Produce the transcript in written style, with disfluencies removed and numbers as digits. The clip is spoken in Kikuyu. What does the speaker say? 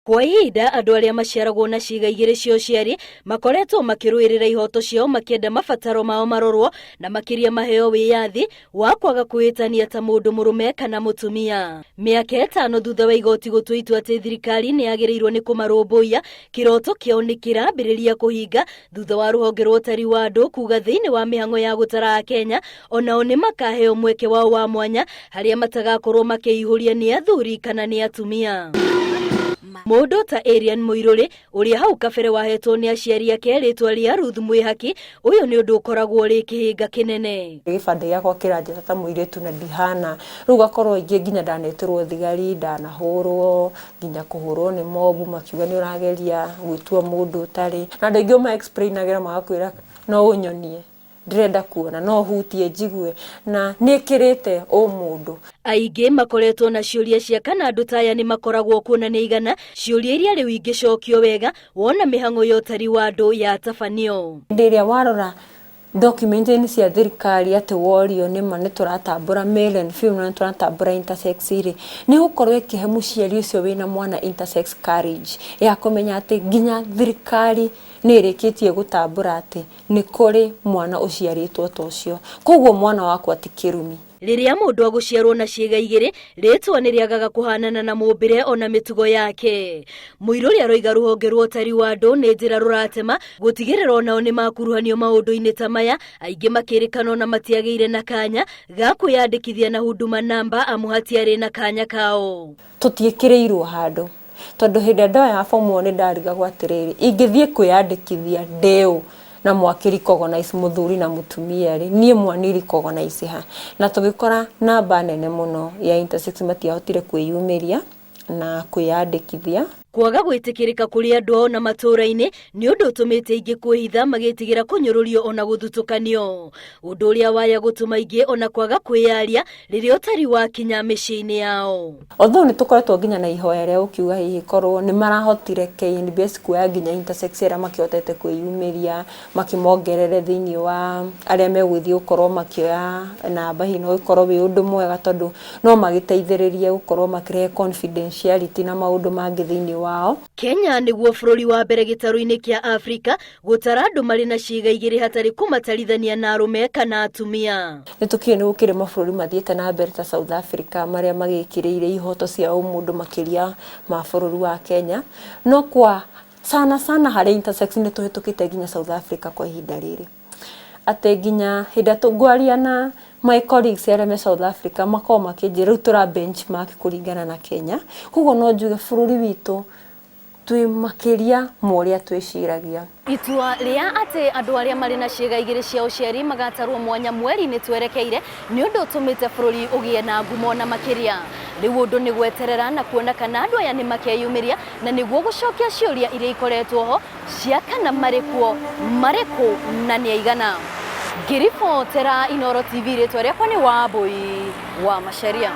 Kwa ihinda andu aria maciaragwo na ciiga igiri cia uciari makoretwo makiruirira ihoto ciao makienda mabataro mao marorwo na makiria maheo wiyathi wa kwaga kwihitania ta mundu murume kana mutumia. Miaka 5 thutha wa igoti gutua itua ati thirikari ni yagirirwo ni kumarumbuia, kiroto kiao ni kirambiriria kuhinga thutha wa ruhonge rwa utari wa andu kuga thiini wa mihango ya gutara Kenya onao ni makaheo mweke wao wa mwanya haria matagakorwo makiihuria ni athuri kana ni atumia. Mundu ta Arian Muiruri uria hau kabere wahetwo ni aciari ake ritwa ria Ruth Mwihaki, uyu ni undu ukoragwo ri kihinga kinene. Gibande yakwa kiranje ta muiretu na dihana riu gakorwo ingi nginya ndanetirwo thigari ndanahurwo nginya kuhurwo ni mobu makiuga ni urageria gwitua mundu utari na ndingi ma explainagira magakwira no unyonie ndirenda kuona no hutie jigue na nikirite o mundu. Aingi makoretwo na ciuria cia kana andu taya ni makoragwo kuna ni igana, ciuria iria riu ingicokio wega wona mihango ya utari wa andu ya tabanio. Ndiria warora document cia thirikari ati worio ni ma ni turatambura male and female ni turatambura intersex iri ni gukorwo ikihe muciari ucio wina mwana intersex carriage ya kumenya ati nginya thirikari ni irikitie gutambura ati ni kuri mwana uciaritwo tocio koguo mwana wakwa ti kirumi. Riria mundu aguciarwo na ciiga igiri ritwa ni riagaga kuhanana na mumbire ona mitugo yake. Muiruri aroiga ruhonge rwa utari wa andu ni njira ruratema gutigirira onao ni makuruhanio maundu-ini ta maya, aingi makirikana ona matiageire na kanya ga kwiyandikithia na huduma namba amuhatiari na kanya kao. Tutiekireirwo handu tondu hindi ndoya form 1 ndariga gwatiriri ingithie kwiyandikithia ndeu na mwakiri recognize muthuri na mutumia ri nie mwani recognize ha na tugikora namba nene muno ya intersex matiahotire kwiyumiria na kwiyandikithia. Kwaga gwitikirika kuri andu ona matura-ini ni undu utumite ingi kwihitha magitigira kunyururio ona guthutukanio, undu uria waya gutuma ingi ona kwaga kwiyaria riria utari wa kinya micii-ini yao. Although ni tukoretwo nginya na ihoya ria ukiuga hihi korwo ni marahotire KNBS kuoya nginya intersex era makihotete kwiyumiria makimongerere thiini wa aria megwithie gukorwo makioya namba hi no ikorwo wi undu mwega tondu no magiteithiririe gukorwo makirehe confidentiality na maundu mangi thiini wao. Kenya niguo bururi wa mbere Gitaru-ini kia Afrika gutara andu mari na ciiga igiri hatari kumatarithania na arume kana atumia. Nitukio ni gukire mabururi mathiete na mbere ta South Africa maria magikireire ihoto cia umundu makiria ma bururi wa Kenya, no kwa sana hari intersex ni tuhitukite nginya South Africa kwa ihinda riri ate nginya hinda tungwaria na my colleagues aria me South Africa makao makinjira riu tura benchmark kuringana na Kenya, koguo no njuge bururi witu twi makiria moria twiciragia. Itua ria ati andu aria mari na ciiga igiri cia uciari magaatarwo mwanya mweri ni twerekeire ni undu utumite bururi ugie na ngumo na makiria. Riu undu ni gweterera na kuona kana andu aya ni makeyumiria na niguo gucokia ciuria iria ikoretwo ho cia kana marikuo mariku na ni aigana. Girifotera Inoro TV ritwa riakwa ni Wambui wa Macharia.